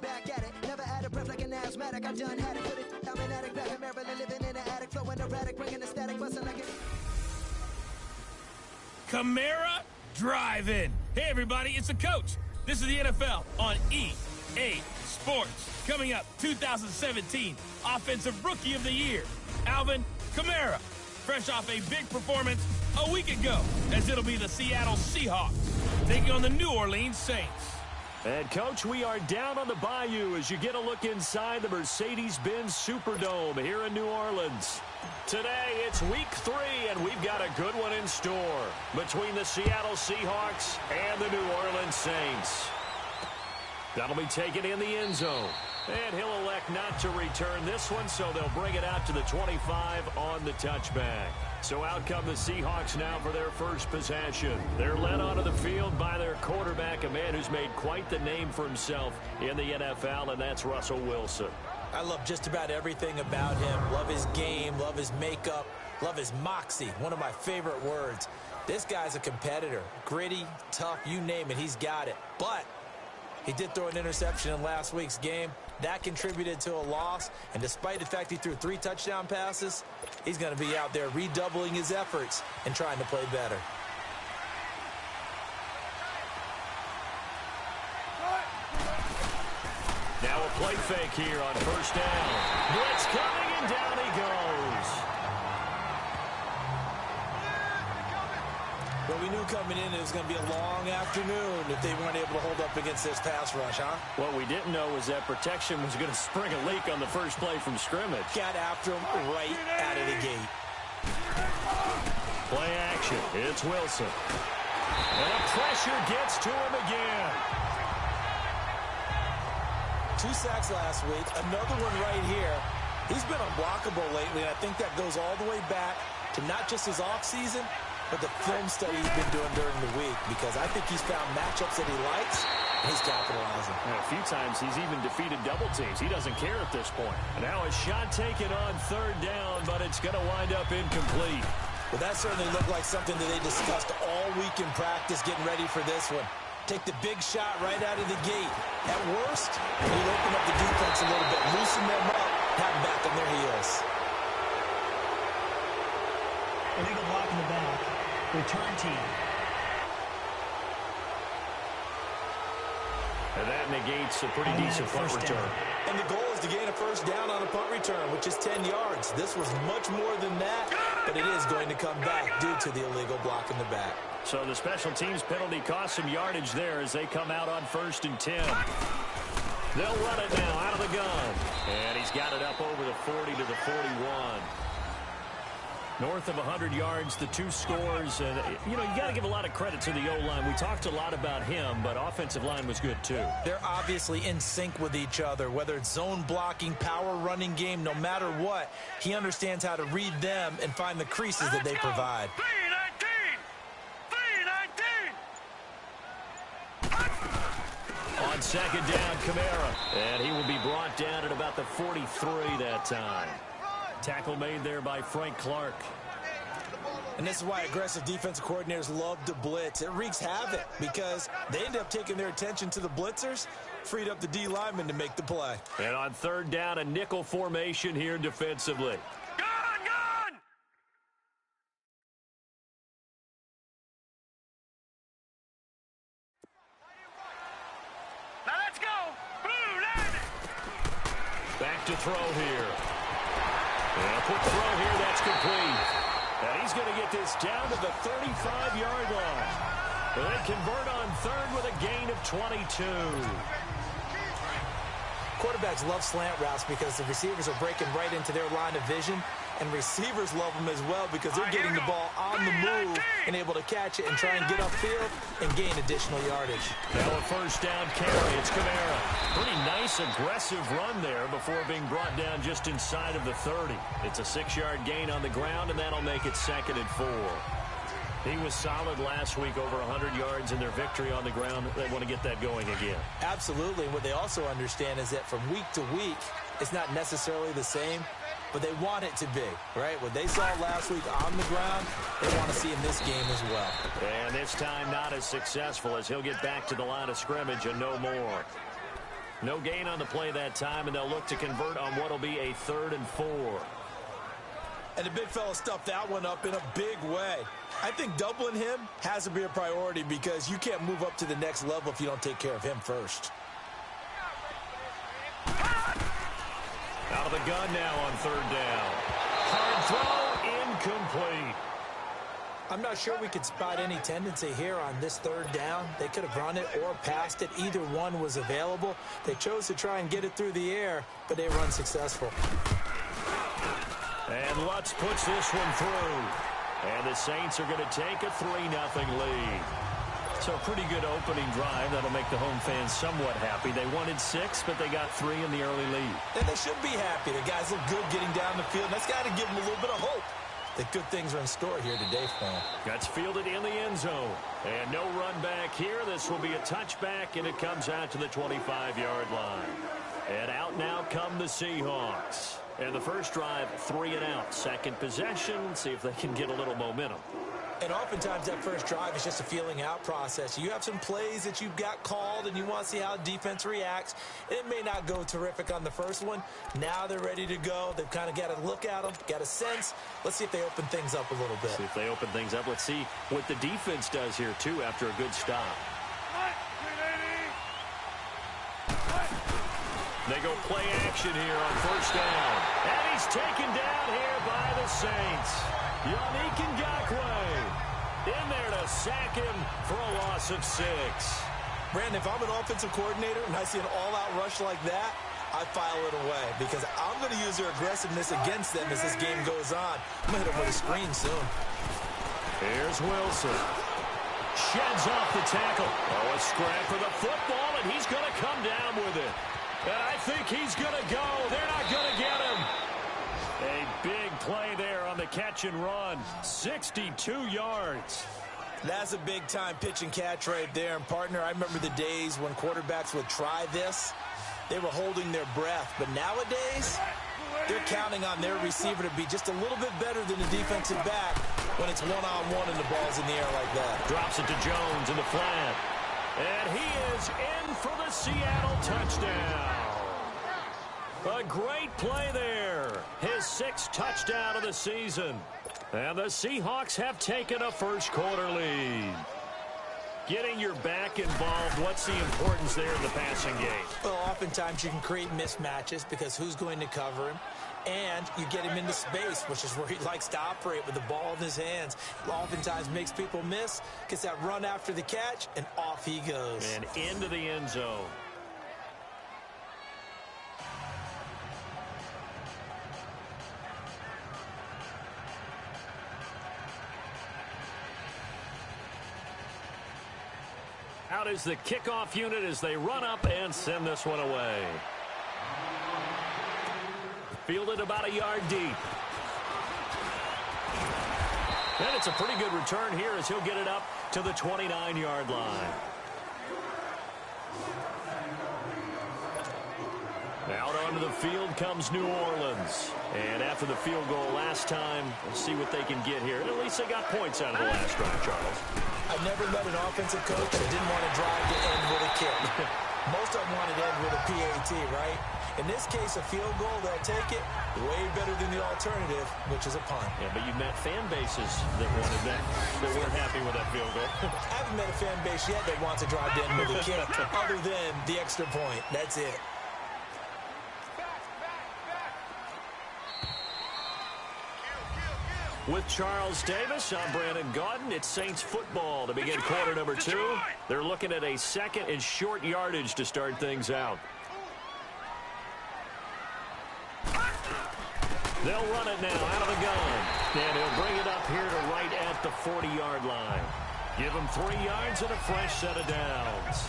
back at it. Never out of breath like an asthmatic. I done had it. Put it, I'm an addict back in Maryland, living in an attic, flowing erratic, bringing the static, busting like it. Camara Drive-In. Hey, everybody, it's the coach. This is the NFL on EA Sports. Coming up, 2017 Offensive Rookie of the Year, Alvin Kamara. Fresh off a big performance a week ago, as it'll be the Seattle Seahawks taking on the New Orleans Saints. And, Coach, we are down on the bayou as you get a look inside the Mercedes-Benz Superdome here in New Orleans. Today, it's week 3, and we've got a good one in store between the Seattle Seahawks and the New Orleans Saints. That'll be taken in the end zone. And he'll elect not to return this one, so they'll bring it out to the 25 on the touchback. So out come the Seahawks now for their first possession. They're led onto the field by their quarterback, a man who's made quite the name for himself in the NFL, and that's Russell Wilson. I love just about everything about him. Love his game, love his makeup, love his moxie, one of my favorite words. This guy's a competitor. Gritty, tough, you name it, he's got it. But he did throw an interception in last week's game. That contributed to a loss, and despite the fact he threw 3 touchdown passes, he's going to be out there redoubling his efforts and trying to play better. Now a play fake here on first down. Blitz coming, and down he goes. Well, we knew coming in it was going to be a long afternoon if they weren't able to hold up against this pass rush, huh? What we didn't know was that protection was going to spring a leak on the first play from scrimmage. Got after him right out of the gate. Play action. It's Wilson. And the pressure gets to him again. 2 sacks last week, another one right here. He's been unblockable lately, and I think that goes all the way back to not just his offseason, but the film study he's been doing during the week, because I think he's found matchups that he likes, and he's capitalizing. And a few times he's even defeated double teams. He doesn't care at this point. And now a shot taken on third down, but it's going to wind up incomplete. Well, that certainly looked like something that they discussed all week in practice getting ready for this one. Take the big shot right out of the gate. At worst, you'd open up the defense a little bit, loosen them up, have them back on their heels. Illegal block in the back. Return team. And that negates a pretty decent punt return. And the goal is to gain a first down on a punt return, which is 10 yards. This was much more than that, but it is going to come back due to the illegal block in the back. So the special teams penalty cost some yardage there as they come out on 1st and 10. They'll run it now out of the gun. And he's got it up over the 40 to the 41. North of 100 yards, the 2 scores. And, you know, you got to give a lot of credit to the O-line. We talked a lot about him, but offensive line was good too. They're obviously in sync with each other, whether it's zone blocking, power running game, no matter what. He understands how to read them and find the creases that they provide. On second down, Kamara. And he will be brought down at about the 43 that time. Tackle made there by Frank Clark. And this is why aggressive defensive coordinators love to blitz. It wreaks havoc because they end up taking their attention to the blitzers, freed up the D lineman to make the play. And on third down, a nickel formation here defensively. Back to throw here. And a quick throw here, that's complete. And he's going to get this down to the 35-yard line. And they convert on third with a gain of 22. Quarterbacks love slant routes because the receivers are breaking right into their line of vision, and receivers love them as well because they're getting the ball on the move and able to catch it and try and get upfield and gain additional yardage. Now a first down carry. It's Kamara. Pretty nice, aggressive run there before being brought down just inside of the 30. It's a 6-yard gain on the ground, and that'll make it 2nd and 4. He was solid last week, over 100 yards in their victory on the ground. They want to get that going again. Absolutely. What they also understand is that from week to week, it's not necessarily the same, but they want it to be, right? What they saw last week on the ground, they want to see in this game as well. And this time not as successful as he'll get back to the line of scrimmage and no more. No gain on the play that time, and they'll look to convert on what will be a 3rd and 4. And the big fella stuffed that one up in a big way. I think doubling him has to be a priority because you can't move up to the next level if you don't take care of him first. Out of the gun now on 3rd down. Hard throw, incomplete. I'm not sure we could spot any tendency here on this 3rd down. They could have run it or passed it. Either one was available. They chose to try and get it through the air, but they were unsuccessful. And Lutz puts this one through. And the Saints are going to take a 3-0 lead. So a pretty good opening drive. That'll make the home fans somewhat happy. They wanted 6, but they got 3 in the early lead. And they should be happy. The guys look good getting down the field. That's got to give them a little bit of hope that good things are in store here today for them. That's fielded in the end zone. And no run back here. This will be a touchback, and it comes out to the 25-yard line. And out now come the Seahawks. And the first drive, 3 and out. Second possession, see if they can get a little momentum. And oftentimes that first drive is just a feeling out process. You have some plays that you've got called and you want to see how defense reacts. And it may not go terrific on the first one. Now they're ready to go. They've kind of got to look at them, got a sense. Let's see if they open things up a little bit. See if they open things up. Let's see what the defense does here, too, after a good stop. They go play action here on 1st down. And he's taken down here by the Saints. Yannick Ngakoue in there to sack him for a loss of 6. Brandon, if I'm an offensive coordinator and I see an all-out rush like that, I file it away because I'm going to use their aggressiveness against them as this game goes on. I'm going to hit them with a screen soon. Here's Wilson. Sheds off the tackle. Oh, a scrap for the football, and he's going to come down with it. And I think he's going to go. They're not going to get him. A big play there on the catch and run. 62 yards. That's a big-time pitch and catch right there. And, partner, I remember the days when quarterbacks would try this. They were holding their breath. But nowadays, they're counting on their receiver to be just a little bit better than the defensive back when it's one-on-one and the ball's in the air like that. Drops it to Jones in the flat. And he is in for the Seattle touchdown. A great play there. His 6th touchdown of the season. And the Seahawks have taken a first-quarter lead. Getting your back involved, what's the importance there in the passing game? Well, oftentimes you can create mismatches because who's going to cover him? And you get him into space, which is where he likes to operate with the ball in his hands. Oftentimes makes people miss, gets that run after the catch, and off he goes. And into the end zone. Out is the kickoff unit as they run up and send this one away. Fielded about a yard deep. And it's a pretty good return here as he'll get it up to the 29-yard line. Out onto the field comes New Orleans. And after the field goal last time, we'll see what they can get here. At least they got points out of the last drive, Charles. I've never met an offensive coach that didn't want to drive to end with a kick. Most of them wanted to end with a PAT, right? In this case, a field goal, they'll take it. Way better than the alternative, which is a punt. Yeah, but you've met fan bases that wanted that weren't happy with that field goal. I haven't met a fan base yet that wants to drive to end with a kick other than the extra point. That's it. With Charles Davis, I'm Brandon Gaudin. It's Saints football to begin quarter number 2. They're looking at a 2nd and short yardage to start things out. They'll run it now out of the gun. And he'll bring it up here to right at the 40-yard line. Give him 3 yards and a fresh set of downs.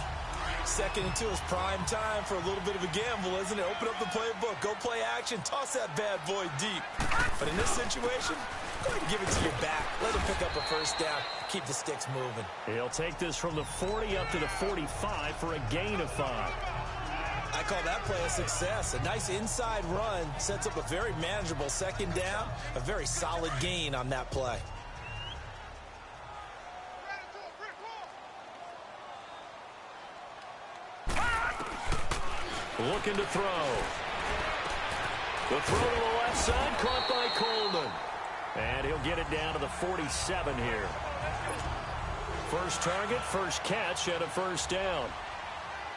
2nd and 2 is prime time for a little bit of a gamble, isn't it? Open up the playbook, go play action, toss that bad boy deep. But in this situation, go ahead and give it to your back. Let him pick up a first down. Keep the sticks moving. He'll take this from the 40 up to the 45 for a gain of 5. I call that play a success. A nice inside run sets up a very manageable 2nd down. A very solid gain on that play. Looking to throw. The throw to the left side, caught by Coleman. And he'll get it down to the 47 here. First target, first catch, and a first down.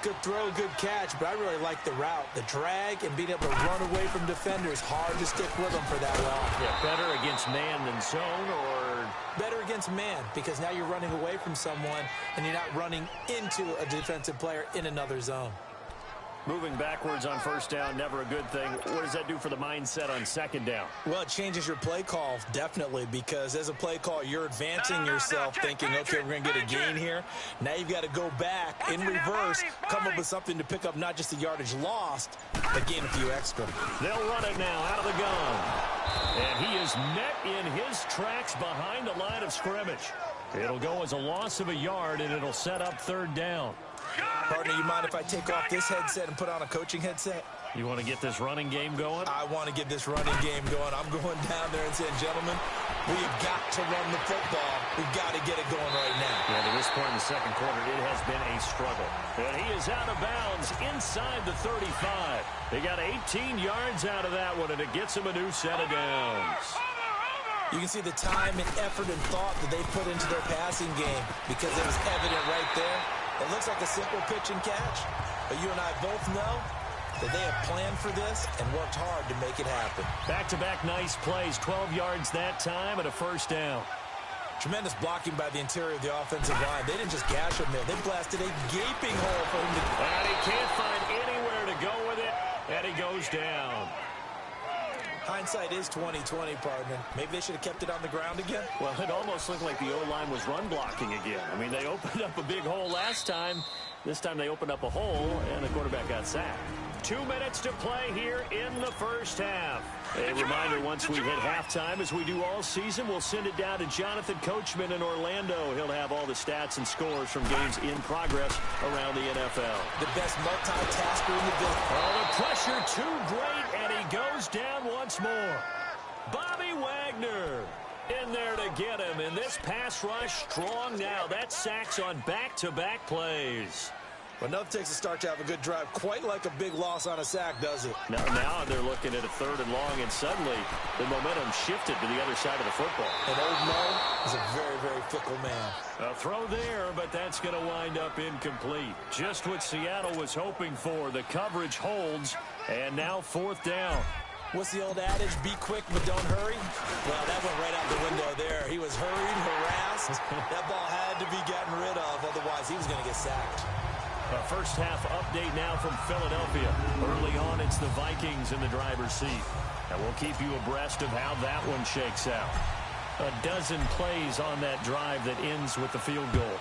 Good throw, good catch, but I really like the route. The drag and being able to run away from defenders, hard to stick with them for that long. Yeah, better against man than zone, or better against man, because now you're running away from someone and you're not running into a defensive player in another zone. moving backwards on first down, never a good thing. What does that do for the mindset on second down? Well, it changes your play call, definitely, because as a play call, you're advancing yourself thinking, okay, we're going to get a gain here. Now you've got to go back in reverse, come up with something to pick up not just the yardage lost, but gain a few extra. They'll run it now out of the gun. And he is met in his tracks behind the line of scrimmage. It'll go as a loss of a yard, and it'll set up third down. Partner, you mind if I take off this headset and put on a coaching headset? You want to get this running game going? I want to get this running game going. I'm going down there and saying, gentlemen, we've got to run the football. We've got to get it going right now. Yeah, to this point in the second quarter, it has been a struggle. And he is out of bounds inside the 35. They got 18 yards out of that one, and it gets him a new set of downs. You can see the time and effort and thought that they put into their passing game because it was evident right there. It looks like a simple pitch and catch, but you and I both know that they have planned for this and worked hard to make it happen. Back-to-back nice plays, 12 yards that time and a first down. Tremendous blocking by the interior of the offensive line. They didn't just gash him there. They blasted a gaping hole for him to... And he can't find anywhere to go with it, and he goes down. Hindsight is 20/20, partner. Maybe they should have kept it on the ground again. Well, it almost looked like the O-line was run blocking again. I mean, they opened up a big hole last time. This time they opened up a hole, and the quarterback got sacked. 2 minutes to play here in the first half. A reminder, once we hit halftime, as we do all season, we'll send it down to Jonathan Coachman in Orlando. He'll have all the stats and scores from games in progress around the NFL. The best multitasker in the business. Oh, the pressure too great, and he goes down once more. Bobby Wagner in there to get him, and this pass rush strong now. That sacks on back-to-back plays. Well, enough takes a start to have a good drive. Quite like a big loss on a sack, does it? Now they're looking at a third and long, and suddenly the momentum shifted to the other side of the football. And old Mo is a very, very fickle man. A throw there, but that's going to wind up incomplete. Just what Seattle was hoping for. The coverage holds, and now fourth down. What's the old adage? Be quick, but don't hurry? Well, that went right out the window there. He was hurried, harassed. That ball had to be gotten rid of, otherwise he was going to get sacked. A first half update now from Philadelphia. Early on, it's the Vikings in the driver's seat. And we'll keep you abreast of how that one shakes out. A dozen plays on that drive that ends with the field goal.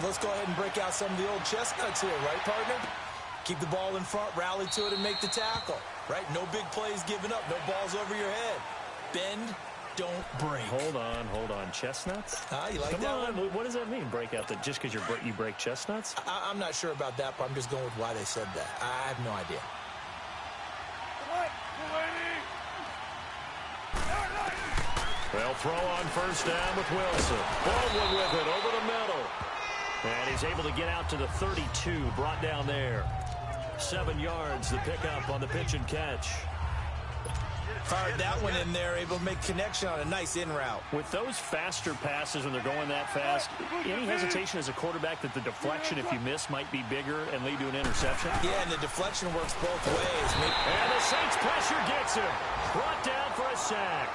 Let's go ahead and break out some of the old chestnuts here, right, partner? Keep the ball in front, rally to it, and make the tackle. Right? No big plays given up. No balls over your head. Bend, don't break. Hold on. Chestnuts? You like that one? What does that mean, break out? Just because you break chestnuts? I'm not sure about that, but I'm just going with why they said that. I have no idea. They'll throw on first down with Wilson. Baldwin with it over the middle. And he's able to get out to the 32, brought down there. 7 yards, the pickup on the pitch and catch. Fired that one in there, able to make connection on a nice in route. With those faster passes when they're going that fast, any hesitation as a quarterback that the deflection, if you miss, might be bigger and lead to an interception? Yeah, and the deflection works both ways. And the Saints pressure gets him. Brought down for a sack.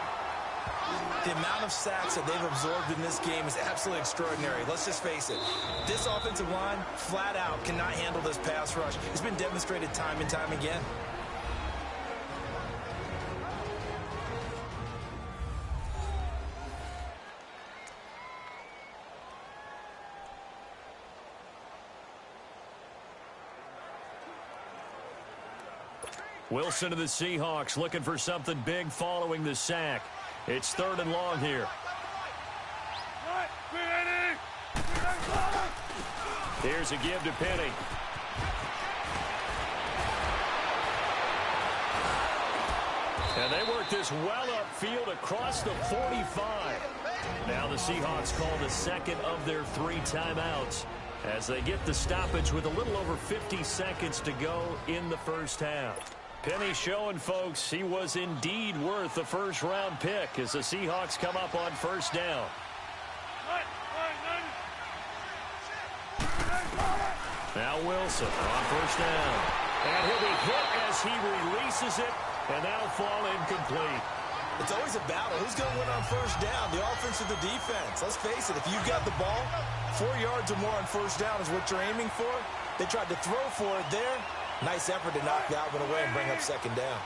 The amount of sacks that they've absorbed in this game is absolutely extraordinary. Let's just face it. This offensive line, flat out, cannot handle this pass rush. It's been demonstrated time and time again. Wilson to the Seahawks looking for something big following the sack. It's third and long here. Here's a give to Penny. And they work this well upfield across the 45. Now the Seahawks call the second of their 3 timeouts. as they get the stoppage with a little over 50 seconds to go in the first half. Penny showing folks he was indeed worth the first-round pick as the Seahawks come up on first down. Now Wilson on first down. And he'll be hit as he releases it, and that'll fall incomplete. It's always a battle. Who's going to win on first down, the offense or the defense? Let's face it, if you've got the ball, 4 yards or more on first down is what you're aiming for. They tried to throw for it there. Nice effort to knock that one away and bring up second down.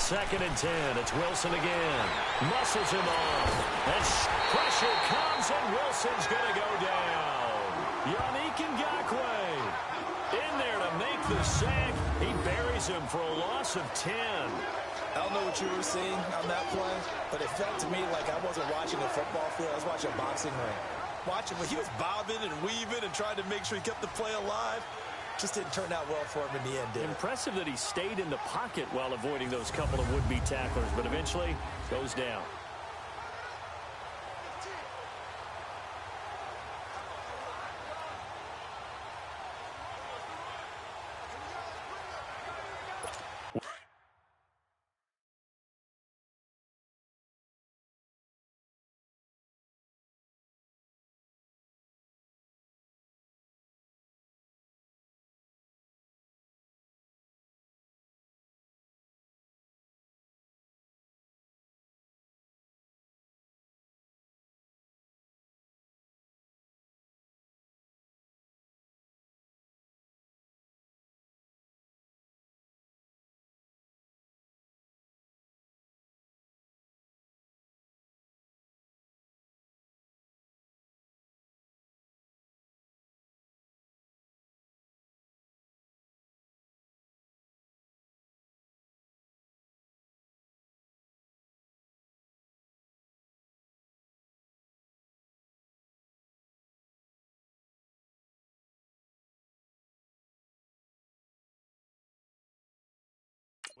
2nd and 10. It's Wilson again. Muscles him off. And pressure comes, and Wilson's going to go down. Yannick Ngakoue in there to make the sack. He buries him for a loss of 10. I don't know what you were seeing on that play, but it felt to me like I wasn't watching a football field. I was watching a boxing ring. Watching when he was bobbing and weaving and trying to make sure he kept the play alive. Just didn't turn out well for him in the end, did it? Impressive that he stayed in the pocket while avoiding those couple of would-be tacklers, but eventually goes down.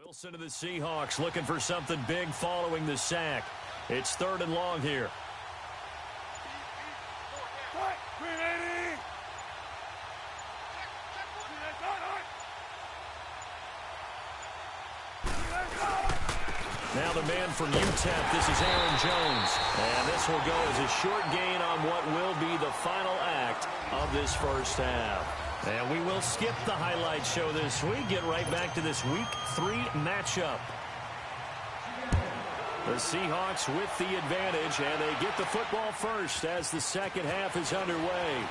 Wilson to the Seahawks looking for something big following the sack. It's 3rd and long here. Now the man from UTEP, this is Aaron Jones. And this will go as a short gain on what will be the final act of this first half. And we will skip the highlight show this week. Get right back to this Week 3 matchup. The Seahawks with the advantage, and they get the football first as the second half is underway.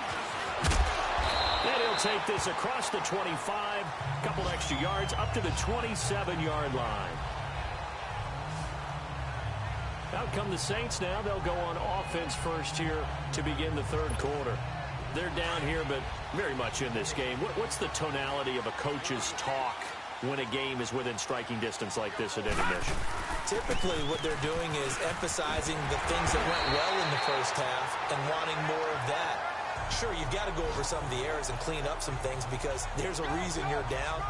And he'll take this across the 25, a couple extra yards, up to the 27-yard line. Out come the Saints now. They'll go on offense first here to begin the third quarter. They're down here, but very much in this game. What's the tonality of a coach's talk when a game is within striking distance like this at intermission? Typically, what they're doing is emphasizing the things that went well in the first half and wanting more of that. Sure, you've got to go over some of the errors and clean up some things because there's a reason you're down.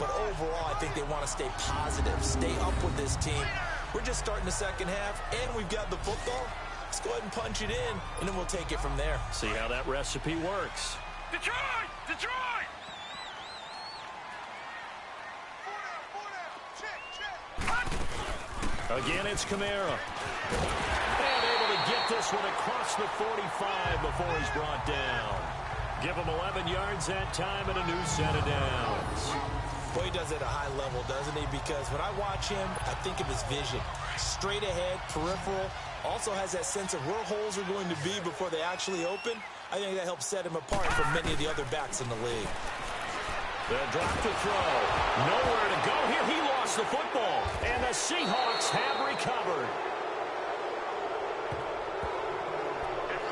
But overall, I think they want to stay positive, stay up with this team. We're just starting the second half, and we've got the football. Let's go ahead and punch it in, and then we'll take it from there. See how that recipe works. Detroit! Detroit! Again, it's Kamara. And able to get this one across the 45 before he's brought down. Give him 11 yards that time and a new set of downs. Boy, he does it at a high level, doesn't he? Because when I watch him, I think of his vision. Straight ahead, peripheral. Also has that sense of where holes are going to be before they actually open. I think that helps set him apart from many of the other backs in the league. They'll drop the throw. Nowhere to go here. He lost the football. And the Seahawks have recovered.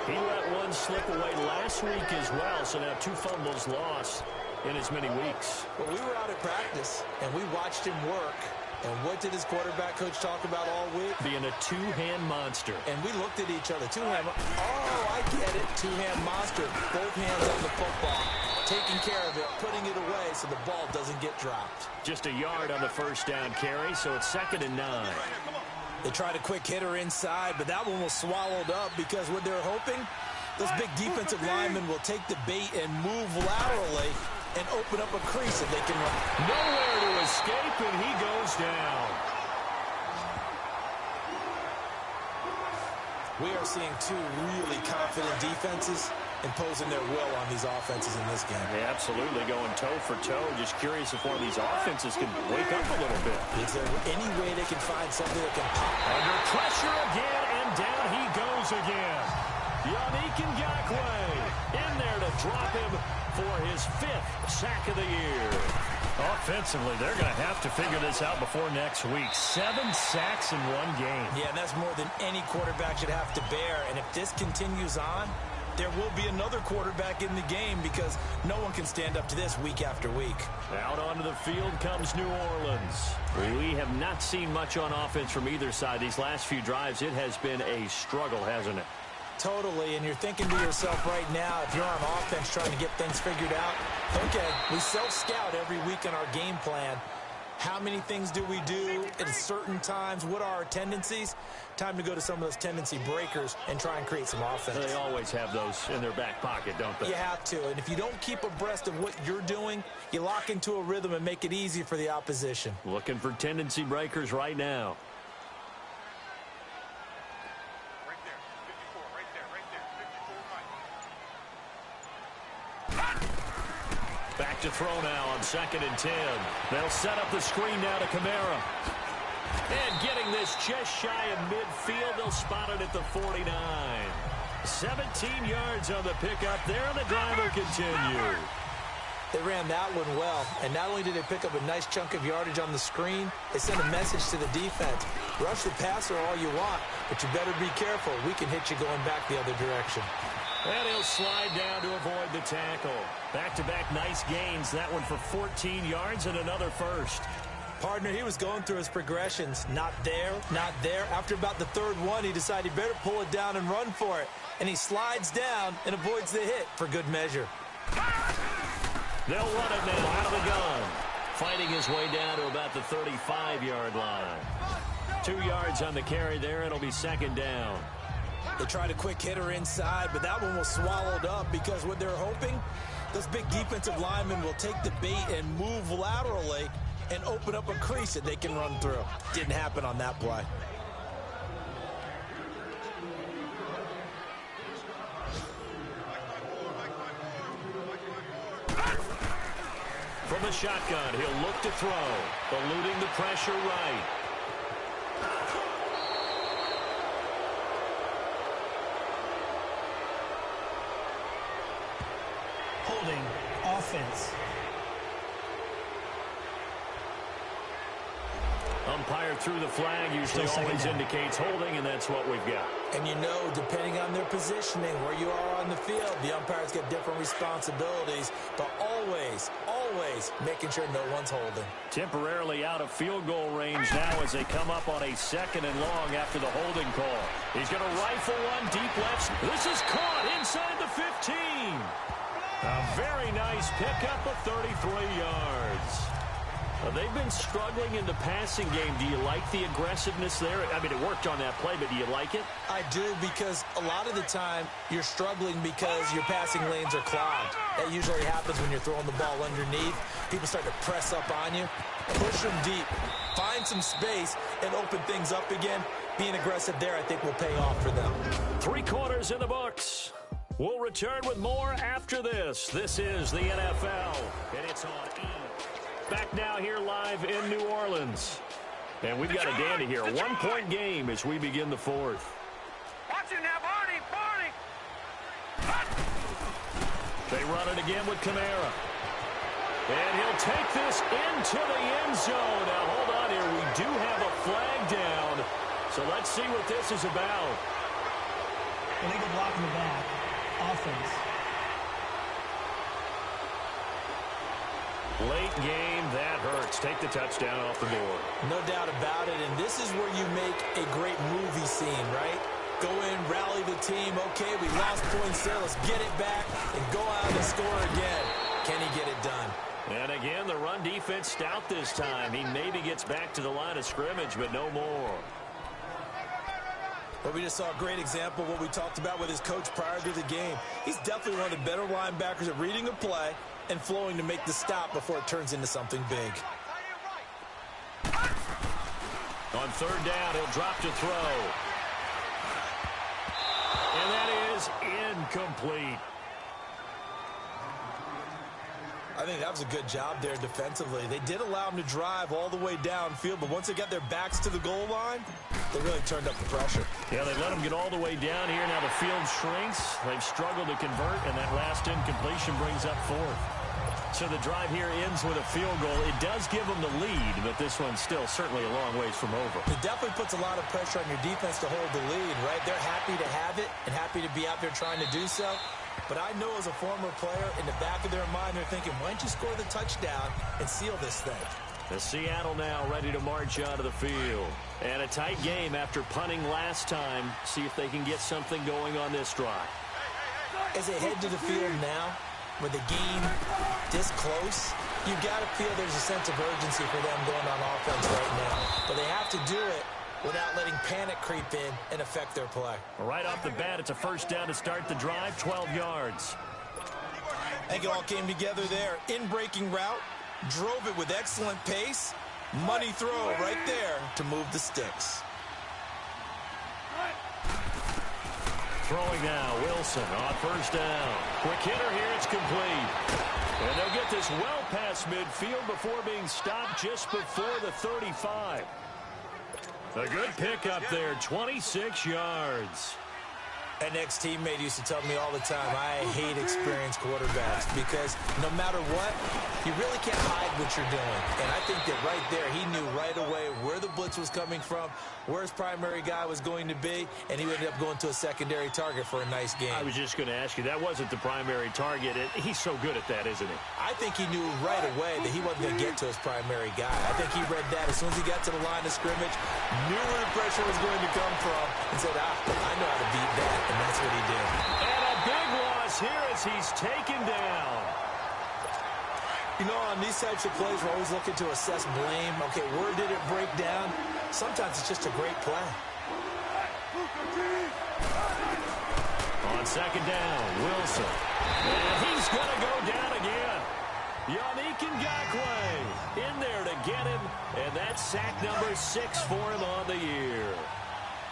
He let one slip away last week as well. So now 2 fumbles lost in as many weeks. Well, we were out at practice, and we watched him work. And what did his quarterback coach talk about all week? Being a two-hand monster. And we looked at each other. Two-hand. Oh, I get it. Two-hand monster. Both hands on the football. Taking care of it. Putting it away so the ball doesn't get dropped. Just a yard on the first down carry, so it's 2nd and 9. They tried a quick hitter inside, but that one was swallowed up because what they're hoping Those big defensive linemen will take the bait and move laterally and open up a crease that they can run. Nowhere to escape, and he goes down. We are seeing two really confident defenses imposing their will on these offenses in this game. Yeah, absolutely, going toe for toe. Just curious if one of these offenses can wake up a little bit. Is there any way they can find something that can pop? Under pressure again, and down he goes again. Yannick Ngakoue in there to drop him for his 5th sack of the year. Offensively, they're going to have to figure this out before next week. 7 sacks in one game. Yeah, and that's more than any quarterback should have to bear. And if this continues on, there will be another quarterback in the game because no one can stand up to this week after week. Out onto the field comes New Orleans. We have not seen much on offense from either side. These last few drives, it has been a struggle, hasn't it? Totally, and you're thinking to yourself right now, if you're on offense trying to get things figured out, okay, we self-scout every week in our game plan. How many things do we do at certain times? What are our tendencies? Time to go to some of those tendency breakers and try and create some offense. They always have those in their back pocket, don't they? You have to, and if you don't keep abreast of what you're doing, you lock into a rhythm and make it easy for the opposition. Looking for tendency breakers right now. Back to throw now on 2nd and 10. They'll set up the screen now to Kamara. And getting this just shy of midfield, they'll spot it at the 49. 17 yards on the pickup there, and the drive will continue. They ran that one well, and not only did they pick up a nice chunk of yardage on the screen, they sent a message to the defense. Rush the passer all you want, but you better be careful. We can hit you going back the other direction. And he'll slide down to avoid the tackle. Back-to-back nice gains. That one for 14 yards and another first. Partner, he was going through his progressions. Not there, not there. After about the 3rd one, he decided he better pull it down and run for it. And he slides down and avoids the hit for good measure. They'll run it now out of the gun. Fighting his way down to about the 35-yard line. 2 yards on the carry there, and it'll be 2nd down. They tried a quick hitter inside, but that one was swallowed up because what they're hoping, those big defensive linemen will take the bait and move laterally and open up a crease that they can run through. Didn't happen on that play. From the shotgun, he'll look to throw, eluding the pressure right. Holding offense. Umpire through the flag usually always indicates holding, and that's what we've got. And you know, depending on their positioning, where you are on the field, the umpires get different responsibilities, but always making sure no one's holding. Temporarily out of field goal range now as they come up on a 2nd and long after the holding call. He's going to rifle one deep left. This is caught inside the 15. A very nice pickup of 33 yards. They've been struggling in the passing game. Do you like the aggressiveness there? I mean, it worked on that play, but do you like it? I do, because a lot of the time you're struggling because your passing lanes are clogged. That usually happens when you're throwing the ball underneath. People start to press up on you. Push them deep. Find some space and open things up again. Being aggressive there, I think, will pay off for them. 3 quarters in the books. We'll return with more after this. This is the NFL, and it's on E! Back now here live in New Orleans. And we've got a dandy here. A 1-point game as we begin the 4th. Watch it now, Barney! They run it again with Kamara. And he'll take this into the end zone. Now, hold on here. We do have a flag down. So let's see what this is about. Illegal block in the back. Offense. Late game, that hurts. Take the touchdown off the board. No doubt about it, and this is where you make a great movie scene, right? Go in, rally the team. Okay, we lost points there. Let's get it back and go out and score again. Can he get it done? And again, the run defense stout this time. He maybe gets back to the line of scrimmage, but no more. Well, we just saw a great example of what we talked about with his coach prior to the game. He's definitely one of the better linebackers at reading a play and flowing to make the stop before it turns into something big. On third down, he'll drop to throw. And that is incomplete. I think that was a good job there defensively. They did allow him to drive all the way downfield, but once they got their backs to the goal line, they really turned up the pressure. Yeah, they let him get all the way down here. Now the field shrinks. They've struggled to convert, and that last incompletion brings up fourth. So the drive here ends with a field goal. It does give them the lead, but this one's still certainly a long ways from over. It definitely puts a lot of pressure on your defense to hold the lead, right? They're happy to have it and happy to be out there trying to do so. But I know as a former player, in the back of their mind, they're thinking, why don't you score the touchdown and seal this thing? The Seattle now ready to march onto the field. And a tight game after punting last time. See if they can get something going on this drive. As they head to the field now, with the game this close, you got to feel there's a sense of urgency for them going on offense right now. But they have to do it without letting panic creep in and affect their play. Right off the bat, it's a first down to start the drive, 12 yards. I think it all came together there. In-breaking route, drove it with excellent pace. Money throw right there to move the sticks. Throwing now, Wilson on first down. Quick hitter here, it's complete. And they'll get this well past midfield before being stopped just before the 35. A good pickup there, 26 yards. An ex-teammate used to tell me all the time, I hate experienced quarterbacks because no matter what, you really can't hide what you're doing. And I think that right there, he knew right away where the blitz was coming from, where his primary guy was going to be, and he ended up going to a secondary target for a nice game. I was just going to ask you, that wasn't the primary target. He's so good at that, isn't he? I think he knew right away that he wasn't going to get to his primary guy. I think he read that as soon as he got to the line of scrimmage, knew where the pressure was going to come from, and said, I know how to beat that. And that's what he did. And a big loss here as he's taken down. You know, on these types of plays, we're always looking to assess blame. Okay, where did it break down? Sometimes it's just a great play. On second down, Wilson. And he's going to go down again. Yannick Ngakoue in there to get him. And that's sack number 6 for him on the year.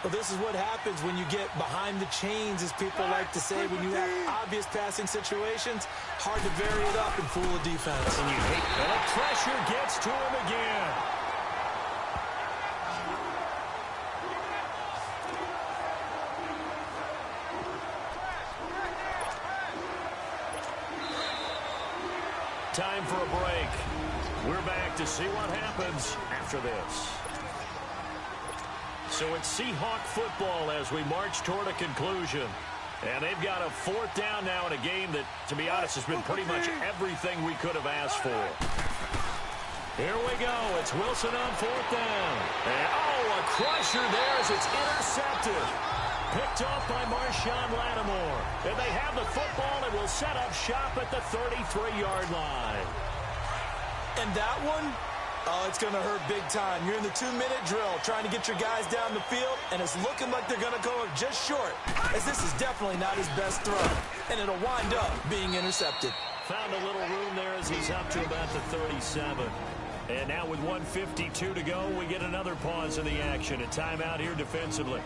Well, this is what happens when you get behind the chains, as people like to say, when you have obvious passing situations. Hard to vary it up and fool a defense. And you hate that. The pressure gets to him again. Time for a break. We're back to see what happens after this. So it's Seahawk football as we march toward a conclusion. And they've got a fourth down now in a game that, to be honest, has been pretty much everything we could have asked for. Here we go. It's Wilson on fourth down. And, a crusher there as it's intercepted. Picked off by Marshawn Lattimore. And they have the football and will set up shop at the 33-yard line. And that one, it's going to hurt big time. You're in the 2-minute drill trying to get your guys down the field, and it's looking like they're going to go up just short, as this is definitely not his best throw, and it'll wind up being intercepted. Found a little room there as he's up to about the 37. And now with 1:52 to go, we get another pause in the action. A timeout here defensively.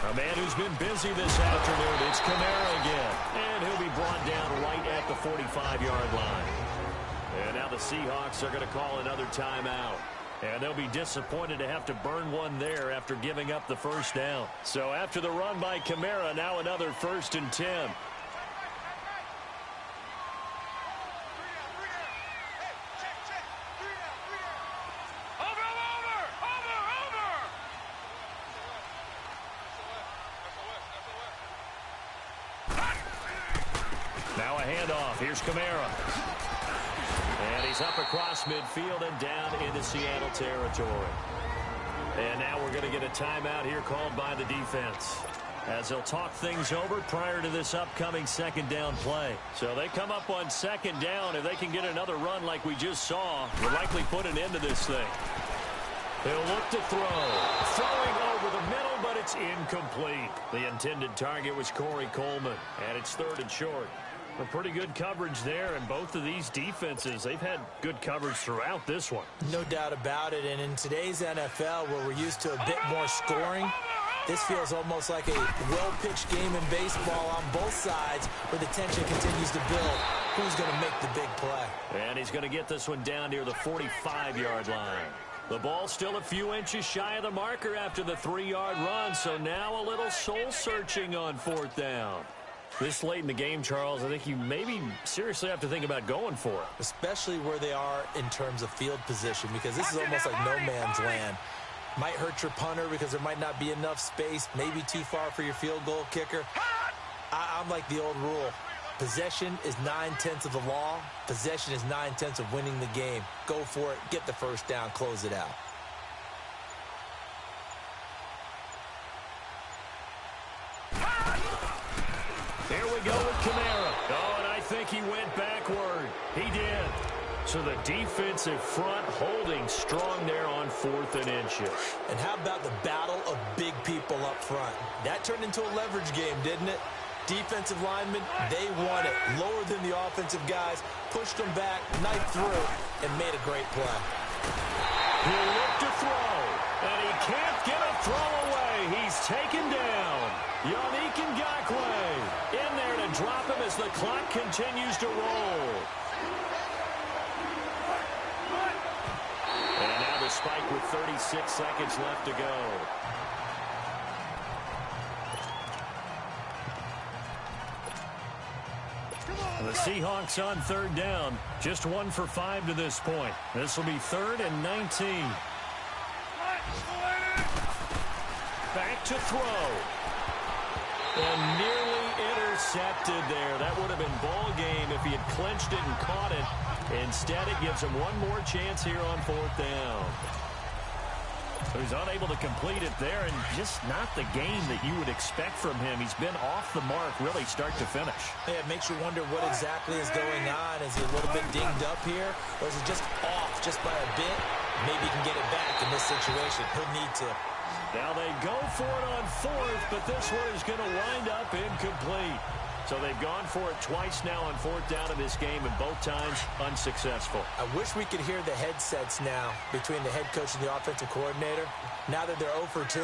A man who's been busy this afternoon, it's Kamara again. And he'll be brought down right at the 45-yard line. And now the Seahawks are going to call another timeout. And they'll be disappointed to have to burn one there after giving up the first down. So after the run by Kamara, now another 1st and 10. Now a handoff. Here's Kamara. And he's up across midfield and down into Seattle territory. And now we're going to get a timeout here called by the defense, as they'll talk things over prior to this upcoming second down play. So they come up on second down. If they can get another run like we just saw, we'll likely put an end to this thing. He'll look to throw. Throwing over the middle, but it's incomplete. The intended target was Corey Coleman, and it's 3rd and short. A pretty good coverage there, and both of these defenses, they've had good coverage throughout this one. No doubt about it, and in today's NFL, where we're used to a bit more scoring, this feels almost like a well-pitched game in baseball on both sides, where the tension continues to build. Who's going to make the big play? And he's going to get this one down near the 45-yard line. The ball's still a few inches shy of the marker after the 3-yard run, so now a little soul-searching on 4th down. This late in the game, Charles, I think you maybe seriously have to think about going for it. Especially where they are in terms of field position, because this is almost like no man's land. Might hurt your punter because there might not be enough space, maybe too far for your field goal kicker. I'm like the old rule. Possession is 9/10 of the law. Possession is 9/10 of winning the game. Go for it. Get the first down. Close it out. Here we go with Kamara. Oh, and I think he went backward. He did. So the defensive front holding strong there on 4th and inches. And how about the battle of big people up front? That turned into a leverage game, didn't it? Defensive linemen, they won it. Lower than the offensive guys, pushed them back, knifed through, and made a great play. He'll look to throw, and he can't get a throw away. He's taken down. Yannick Ngakoue in there to drop him as the clock continues to roll. And now the spike with 36 seconds left to go. The Seahawks on 3rd down. Just 1 for 5 to this point. This will be 3rd and 19. Back to throw. And nearly intercepted there. That would have been ball game if he had clinched it and caught it. Instead, it gives him one more chance here on 4th down. So he's unable to complete it there, and just not the game that you would expect from him. He's been off the mark really start to finish. Yeah, it makes you wonder what exactly is going on. Is he a little bit dinged up here, or is it just off just by a bit? Maybe he can get it back in this situation. He'll need to. Now they go for it on 4th, but this one is going to wind up incomplete. So they've gone for it twice now on 4th down in this game, and both times unsuccessful. I wish we could hear the headsets now between the head coach and the offensive coordinator. Now that they're 0 for 2,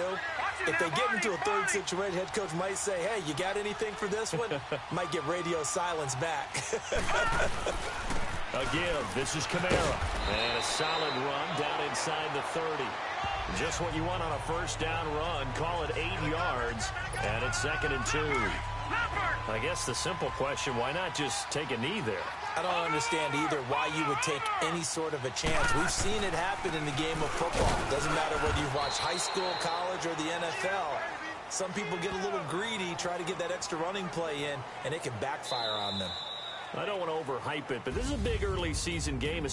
if they get into a third situation, head coach might say, hey, you got anything for this one? Might get radio silence back. A give. This is Kamara. And a solid run down inside the 30. Just what you want on a first down run. Call it 8 yards. And it's 2nd and 2. I guess the simple question, why not just take a knee there? I don't understand either why you would take any sort of a chance. We've seen it happen in the game of football. Doesn't matter whether you watch high school, college, or the NFL. Some people get a little greedy, try to get that extra running play in, and it can backfire on them. I don't want to overhype it, but this is a big early season game.